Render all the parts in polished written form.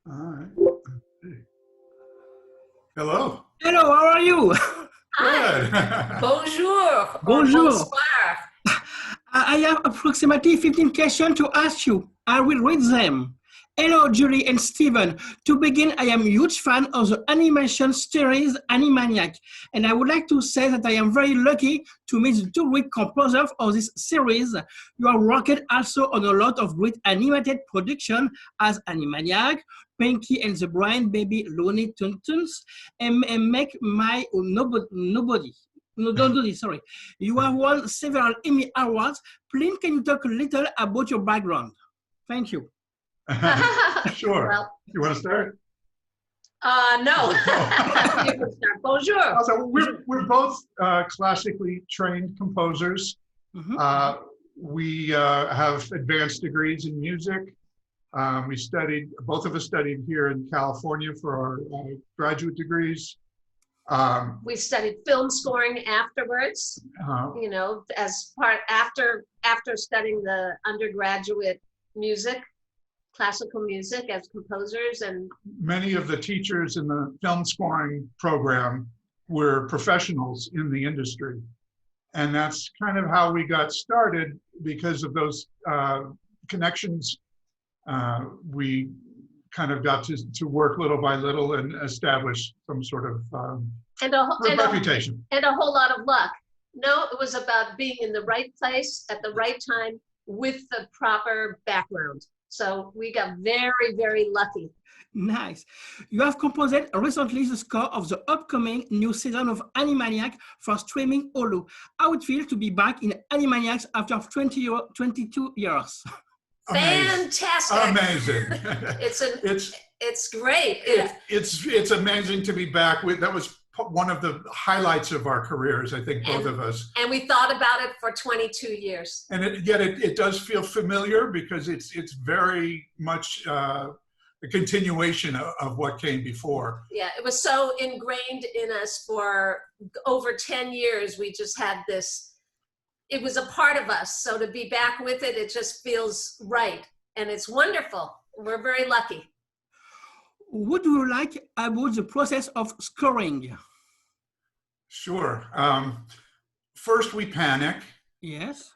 All right. Hello. Hello, how are you? Good. Bonjour or Bonjour. bonsoir. I have approximately 15 questions to ask you. I will read them. Hello, Julie and Steven. To begin, I am a huge fan of the animation series Animaniacs, and I would like to say that I am very lucky to meet the two great composers of this series. You have worked also on a lot of great animated production as Animaniacs, Pinky and the Brain Baby Looney Tunes, and Make My Nobody. No, don't do this, sorry. You have won several Emmy Awards. Please, can you talk a little about your background? Thank you. Sure. Well, You want to start? no. You can start. Bonjour. Also, we're both classically trained composers. Mhm. We have advanced degrees in music. Both of us studied here in California for our graduate degrees. We studied film scoring afterwards, as part after studying the undergraduate music, classical music as composers. And many of the teachers in the film scoring program were professionals in the industry. And that's kind of how we got started. Because of those connections, we kind of got to work little by little and establish some sort of reputation. And a whole lot of luck. No, it was about being in the right place at the right time with the proper background. So we got very, very lucky. Nice. You have composed recently the score of the upcoming new season of Animaniacs for streaming Hulu. How it feels to be back in Animaniacs after 22 years? Fantastic. Amazing. It's great. It's amazing to be back. That was one of the highlights of our careers, I think, both of us. And we thought about it for 22 years. And yet it does feel familiar because it's very much a continuation of what came before. Yeah, it was so ingrained in us for over 10 years. We just had this, it was a part of us. So to be back with it, it just feels right. And it's wonderful. We're very lucky. What do you like about the process of scoring? Sure. First, we panic. Yes.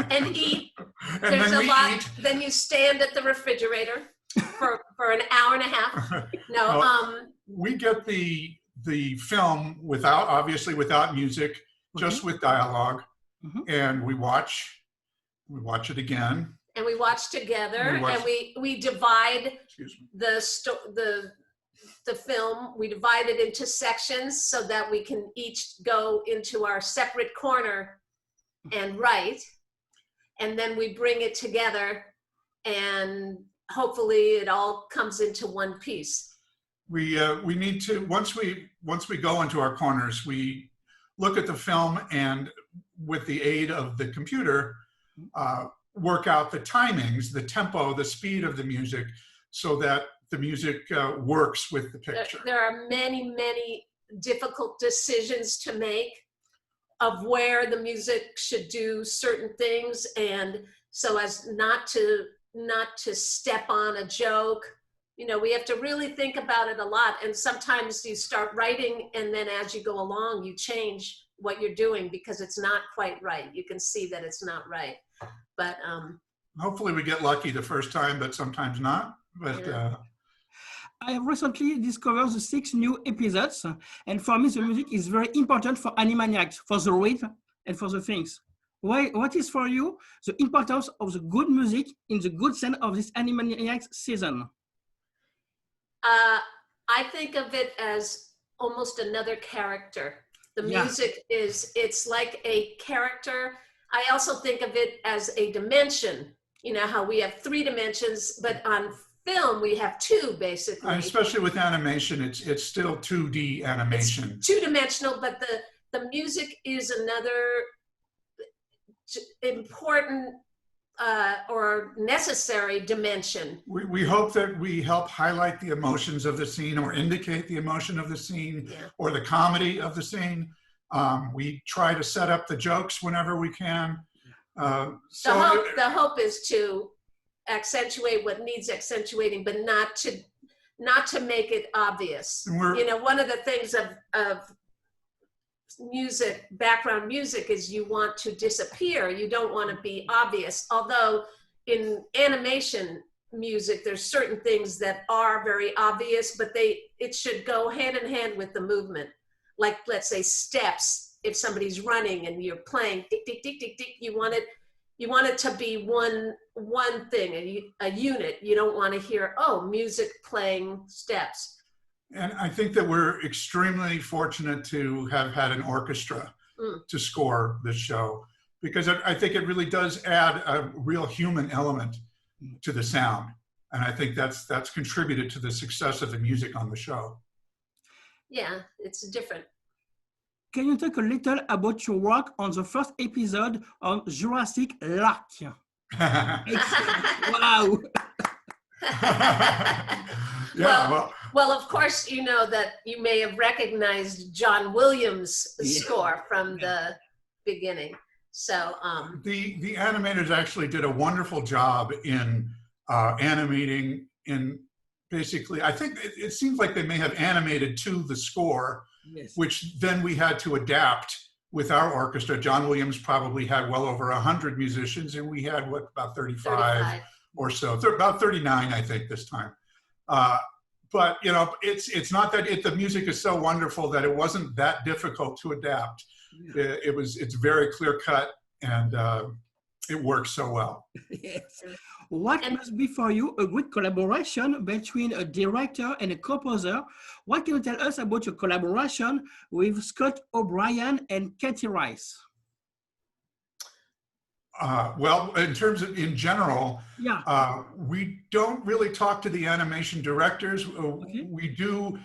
And eat. And There's then a lot. eat. Then you stand at the refrigerator for an hour and a half. No. We get the film obviously without music, just with dialogue, and we watch it again. And we watch together, and we divide the film. We divide it into sections so that we can each go into our separate corner and write, and then we bring it together, and hopefully it all comes into one piece. We need to once we go into our corners, we look at the film and with the aid of the computer, work out the timings, the tempo, the speed of the music, so that the music works with the picture. There are many, many difficult decisions to make of where the music should do certain things, and so as not to step on a joke. We have to really think about it a lot. And sometimes you start writing, and then as you go along, you change what you're doing because it's not quite right. You can see that it's not right. But hopefully we get lucky the first time, but sometimes not. But I have recently discovered the 6 new episodes, and for me the music is very important for Animaniacs, for the read and for the things. What is for you the importance of the good music in the good sense of this Animaniacs season? I think of it as almost another character. The music it's like a character. I also think of it as a dimension. How we have 3 dimensions, but on film we have 2 basically. Especially with animation, it's still 2D animation. It's 2-dimensional, but the music is another important or necessary dimension. We hope that we help highlight the emotions of the scene or indicate the emotion of the scene or the comedy of the scene. We try to set up the jokes whenever we can. The hope is to accentuate what needs accentuating, but not to make it obvious. You know, one of the things of music, background music, is you want to disappear. You don't want to be obvious. Although in animation music, there's certain things that are very obvious, but it should go hand in hand with the movement. Like, let's say steps. If somebody's running and you're playing tick, tick, tick, tick, tick, you want it to be one thing, a unit. You don't want to hear, oh, music playing steps. And I think that we're extremely fortunate to have had an orchestra to score this show, because I think it really does add a real human element to the sound. And I think that's contributed to the success of the music on the show. Yeah, it's different. Can you talk a little about your work on the first episode on Jurassic Lark? Wow. Yeah, well, of course, you know that you may have recognized John Williams' score from the beginning. So the animators actually did a wonderful job in animating in basically, I think it seems like they may have animated to the score, which then we had to adapt with our orchestra. John Williams probably had well over 100 musicians, and we had, what, about 35 or so, about 39, I think, this time. But, you know, it's not that the music is so wonderful that it wasn't that difficult to adapt. Yeah. It's very clear cut, and it works so well. Yes. What must be for you a good collaboration between a director and a composer? What can you tell us about your collaboration with Scott O'Brien and Katie Rice? Well, in general, we don't really talk to the animation directors. We do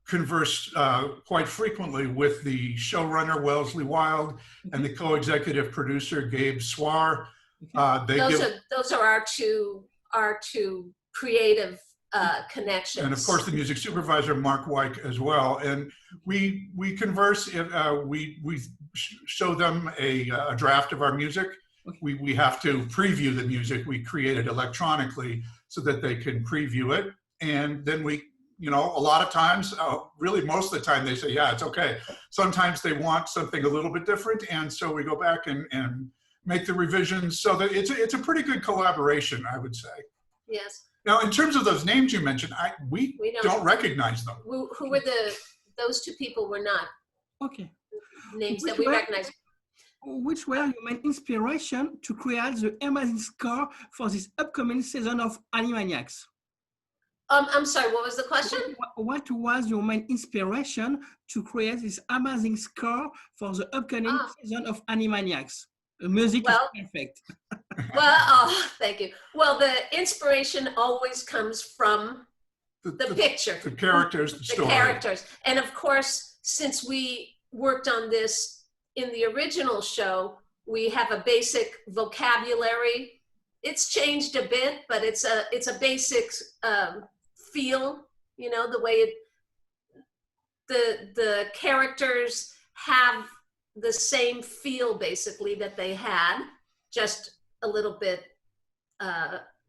converse quite frequly with the showrunner, Wellesley Wild, and the co-executive producer, Gabe Swar. Those are our two creative connections. And of course, the music supervisor, Mark Wyke, as well. And we converse, we show them a draft of our music. We have to preview the music we created electronically so that they can preview it. And then we, you know, a lot of times, really most of the time, they say, yeah, it's okay. Sometimes they want something a little bit different. And so we go back and make the revisions, so that it's a pretty good collaboration, I would say. Yes. Now, in terms of those names you mentioned, we don't recognize them. Who were those two people were not names that we recognize. Which were your main inspiration to create the amazing score for this upcoming season of Animaniacs? I'm sorry, what was the question? What was your main inspiration to create this amazing score for the upcoming season of Animaniacs? The music is perfect. Well, thank you. Well, the inspiration always comes from the picture. The characters, the story. The characters. And of course, since we worked on this in the original show, we have a basic vocabulary. It's changed a bit, but it's a basic feel, you know, the way the characters have the same feel basically that they had, just a little bit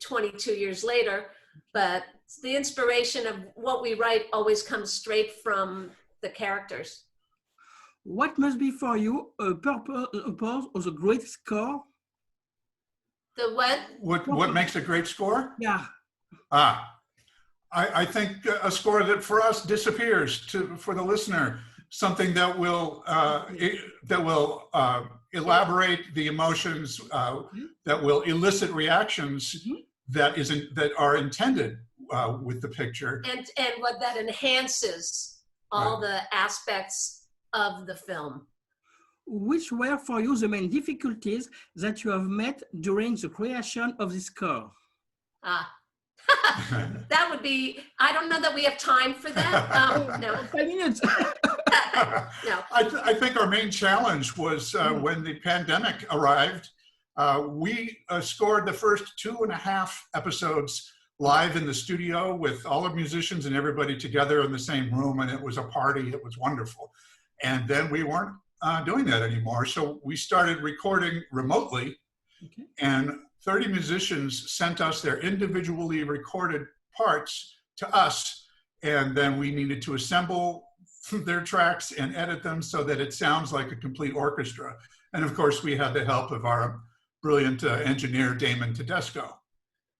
22 years later. But the inspiration of what we write always comes straight from the characters. What must be for you a purpose of a great score? The what? What makes a great score? Yeah. I think a score that for us disappears for the listener, something that will elaborate the emotions, that will elicit reactions that are intended with the picture, and what that enhances all the aspects of the film. Which were for you the main difficulties that you have met during the creation of this score? That would be, I don't know that we have time for that. No. 5 minutes. No. I think our main challenge was when the pandemic arrived. We scored the first 2.5 episodes live in the studio with all the musicians and everybody together in the same room, and it was a party. It was wonderful. And then we weren't doing that anymore. So we started recording remotely. And 30 musicians sent us their individually recorded parts to us, and then we needed to assemble their tracks and edit them so that it sounds like a complete orchestra. And of course, we had the help of our brilliant engineer, Damon Tedesco.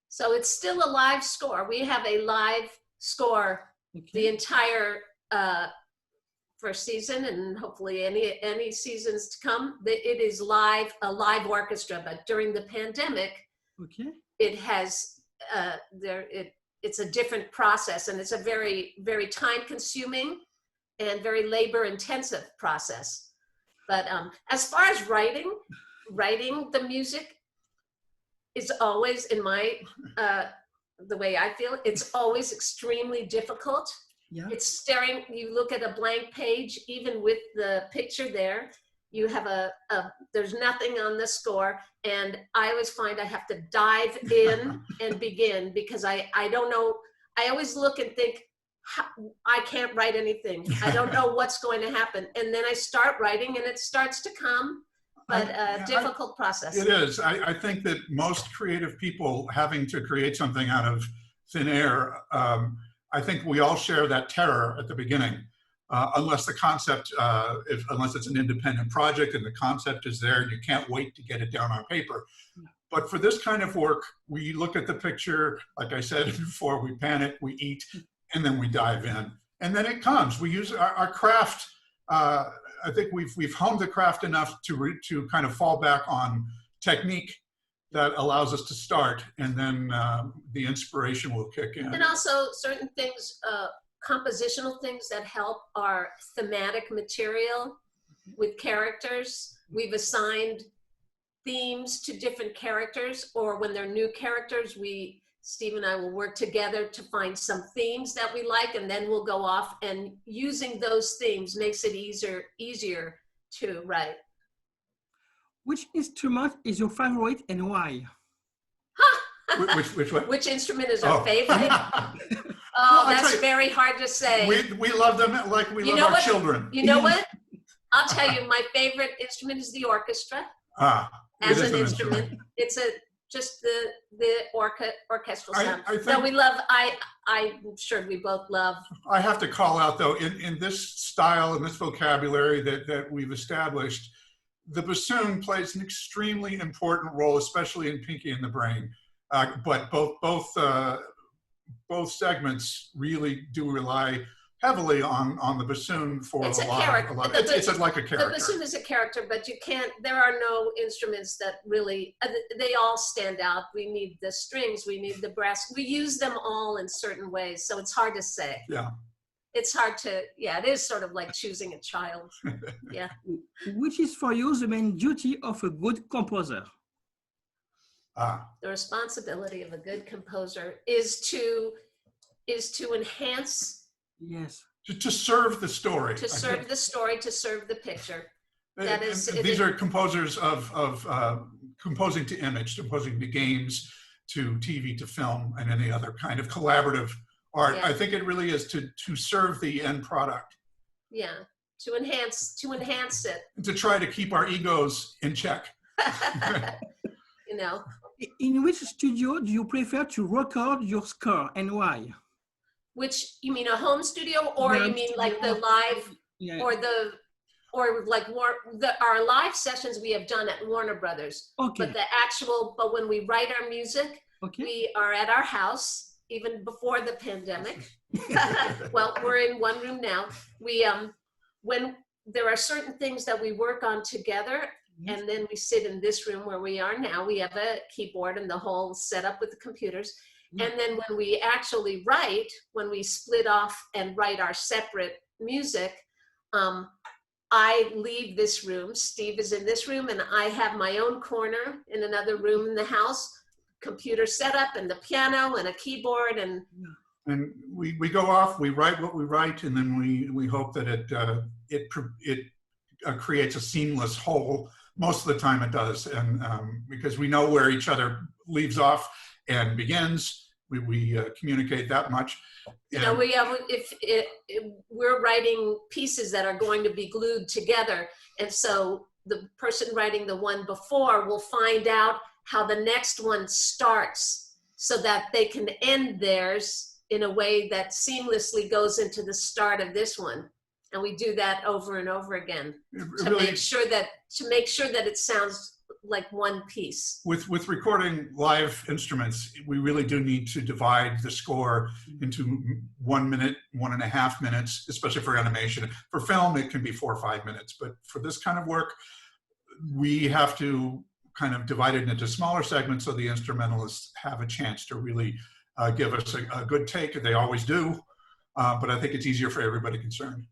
So it's still a live score. We have a live score the entire first season, and hopefully any seasons to come. It is live, a live orchestra, but during the pandemic, it has, it's a different process, and it's a very, very time consuming and very labor intensive process. But as far as writing the music is always, in my, the way I feel, it's always extremely difficult. Yeah. It's staring, you look at a blank page, even with the picture there, you have there's nothing on the score. And I always find I have to dive in and begin, because I don't know, I always look and think, I can't write anything. I don't know what's going to happen. And then I start writing and it starts to come, but difficult process. It is. I think that most creative people having to create something out of thin air, I think we all share that terror at the beginning, unless the concept, unless it's an independent project and the concept is there and you can't wait to get it down on paper. But for this kind of work, we look at the picture, like I said before, we pan it, we eat, and then we dive in. And then it comes. We use our craft. I think we've honed the craft enough to kind of fall back on technique that allows us to start, and then the inspiration will kick in. And also certain things, compositional things that help are thematic material with characters. We've assigned themes to different characters, or when they're new characters, Steve and I will work together to find some themes that we like, and then we'll go off, and using those themes makes it easier to write. Which instrument is your favorite and why? Which one? Which instrument is our favorite? Oh, that's very hard to say. We love them like we love our children. You know what? I'll tell you, my favorite instrument is the orchestra. As an instrument. It's just the orchestral sound. I'm sure we both love. I have to call out though, in this style and this vocabulary that we've established, the bassoon plays an extremely important role, especially in Pinky and the Brain. But both segments really do rely heavily on the bassoon for a lot. It's like a character. The bassoon is a character, but there are no instruments that really, they all stand out. We need the strings, we need the brass. We use them all in certain ways, so it's hard to say. Yeah. It's hard to, it is sort of like choosing a child. Yeah. Which is for you the main duty of a good composer? The responsibility of a good composer is to enhance. Yes. To serve the story. To serve the story, to serve the picture. That is. These are composers of composing to image, composing to games, to TV, to film, and any other kind of collaborative art. Yeah. I think it really is to serve the end product. Yeah, to enhance it. And to try to keep our egos in check. You know. In which studio do you prefer to record your score, and why? Which, you mean a home studio, or you mean like the live, our live sessions we have done at Warner Brothers. Okay. But when we write our music, we are at our house, even before the pandemic. Well, we're in one room now. When there are certain things that we work on together, and then we sit in this room where we are now. We have a keyboard and the whole setup with the computers. And then when we actually write, when we split off and write our separate music, I leave this room. Steve is in this room, and I have my own corner in another room in the house, computer setup and the piano and a keyboard. And we go off, we write what we write, and then we hope that it creates a seamless whole. Most of the time it does, and because we know where each other leaves off and begins, we communicate that much. You know, we're writing pieces that are going to be glued together, and so the person writing the one before will find out how the next one starts so that they can end theirs in a way that seamlessly goes into the start of this one. And we do that over and over again to make sure that it sounds like one piece. With recording live instruments, we really do need to divide the score into 1 minute, 1.5 minutes, especially for animation. For film, it can be 4 or 5 minutes, but for this kind of work, we have to kind of divide it into smaller segments so the instrumentalists have a chance to really give us a good take. They always do, but I think it's easier for everybody concerned.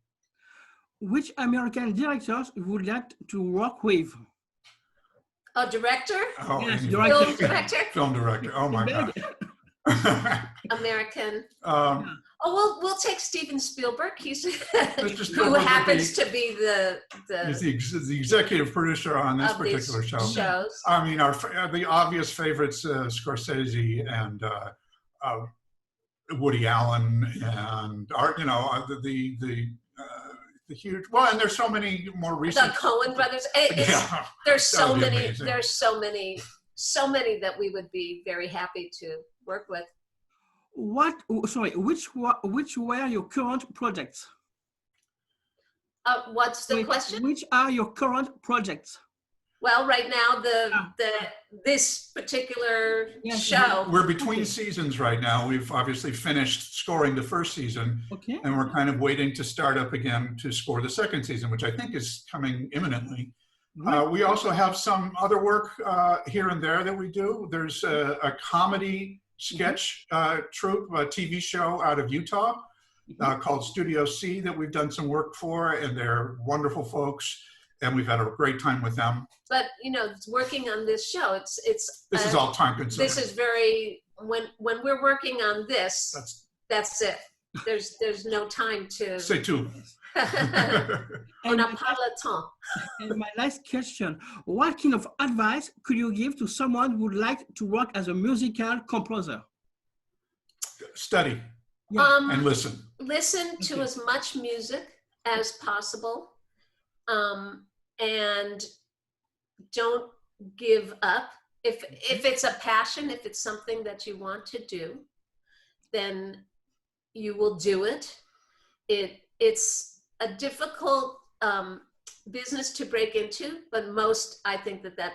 Which American directors would like to work with? A director? Oh, Yes, Film director? Film director. Oh my God. American. We'll take Steven Spielberg. He's Mr. who Spielberg happens to be he's the executive producer on this particular show. Shows. I mean, the obvious favorites, Scorsese and Woody Allen, and the huge. Well, and there's so many more recent. The Coen brothers. There's so many. There's so many that we would be very happy to work with. Which were your current projects? What's the question? Which are your current projects? Well, right now this particular show. We're between seasons right now. We've obviously finished scoring the first season, and we're kind of waiting to start up again to score the second season, which I think is coming imminently. We also have some other work here and there that we do. There's a comedy sketch troupe, a TV show out of Utah called Studio C that we've done some work for, and they're wonderful folks, and we've had a great time with them. But working on this show, this is all time consuming. This is very when we're working on this. That's it. There's no time to. Say two. On n'a pas le temps. And my last question, what kind of advice could you give to someone who would like to work as a musical composer? Study and listen. Listen to as much music as possible, and don't give up. If it's a passion, if it's something that you want to do, then you will do it. It's a difficult business to break into, but I think that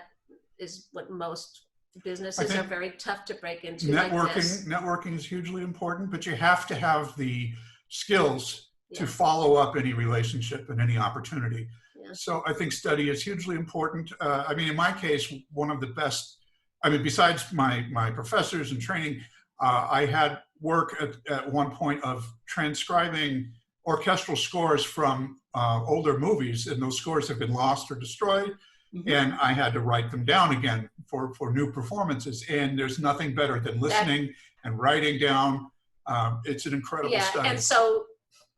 is what most businesses are very tough to break into. Networking is hugely important, but you have to have the skills to follow up any relationship and any opportunity. Yeah. So I think study is hugely important. I mean, in my case, one of the best, besides my professors and training, I had work at one point of transcribing orchestral scores from older movies, and those scores have been lost or destroyed, and I had to write them down again for new performances. And there's nothing better than listening and writing down. It's an incredible study. And so,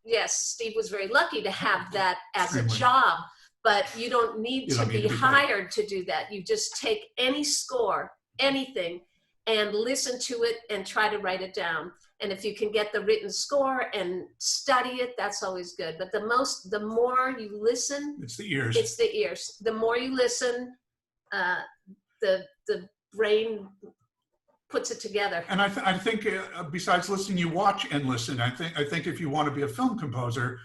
yes, Steve was very lucky to have that as a job, but you don't need to be hired to do that. You just take any score, anything, and listen to it and try to write it down. And if you can get the written score and study it, that's always good. But the more you listen, it's the ears. It's the ears. The more you listen, the brain puts it together. And I think besides listening, you watch and listen. I think if you want to be a film composer,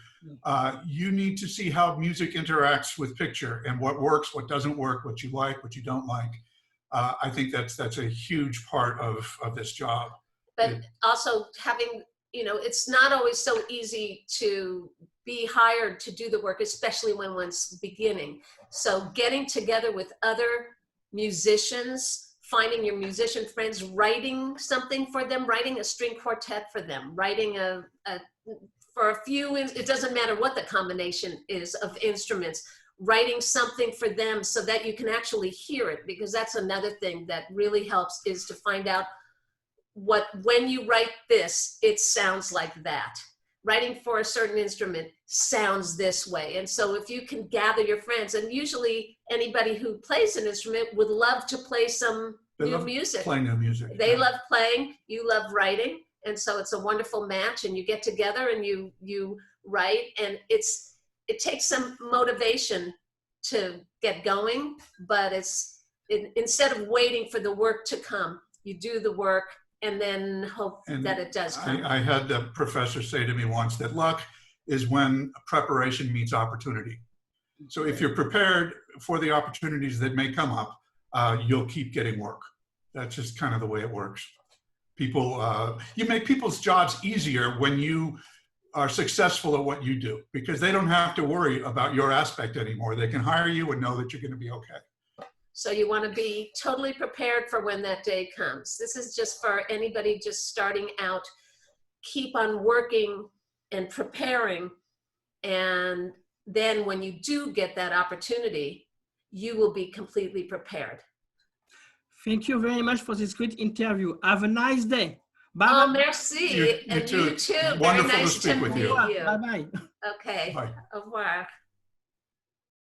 you need to see how music interacts with picture and what works, what doesn't work, what you like, what you don't like. I think that's a huge part of this job. But also having, it's not always so easy to be hired to do the work, especially when one's beginning. So getting together with other musicians, finding your musician friends, writing something for them, writing a string quartet for them, writing for a few, it doesn't matter what the combination is of instruments, writing something for them so that you can actually hear it, because that's another thing that really helps, is to find out when you write this, it sounds like that. Writing for a certain instrument sounds this way. And so if you can gather your friends, and usually anybody who plays an instrument would love to play some new music. Playing new music. They love playing, you love writing. And so it's a wonderful match, and you get together and you write, and it takes some motivation to get going, but it's instead of waiting for the work to come, you do the work and then hope And that it does come. I had a professor say to me once that luck is when preparation meets opportunity. So if you're prepared for the opportunities that may come up, you'll keep getting work. That's just kind of the way it works. People, you make people's jobs easier when you are successful at what you do, because they don't have to worry about your aspect anymore. They can hire you and know that you're going to be okay. So you want to be totally prepared for when that day comes. This is just for anybody just starting out. Keep on working and preparing. And then when you do get that opportunity, you will be completely prepared. Thank you very much for this great interview. Have a nice day. Bye. Oh, merci. You And too. you too. Very Wonderful to nice speak with you. meet you. Bye-bye. Okay. Bye. Au revoir.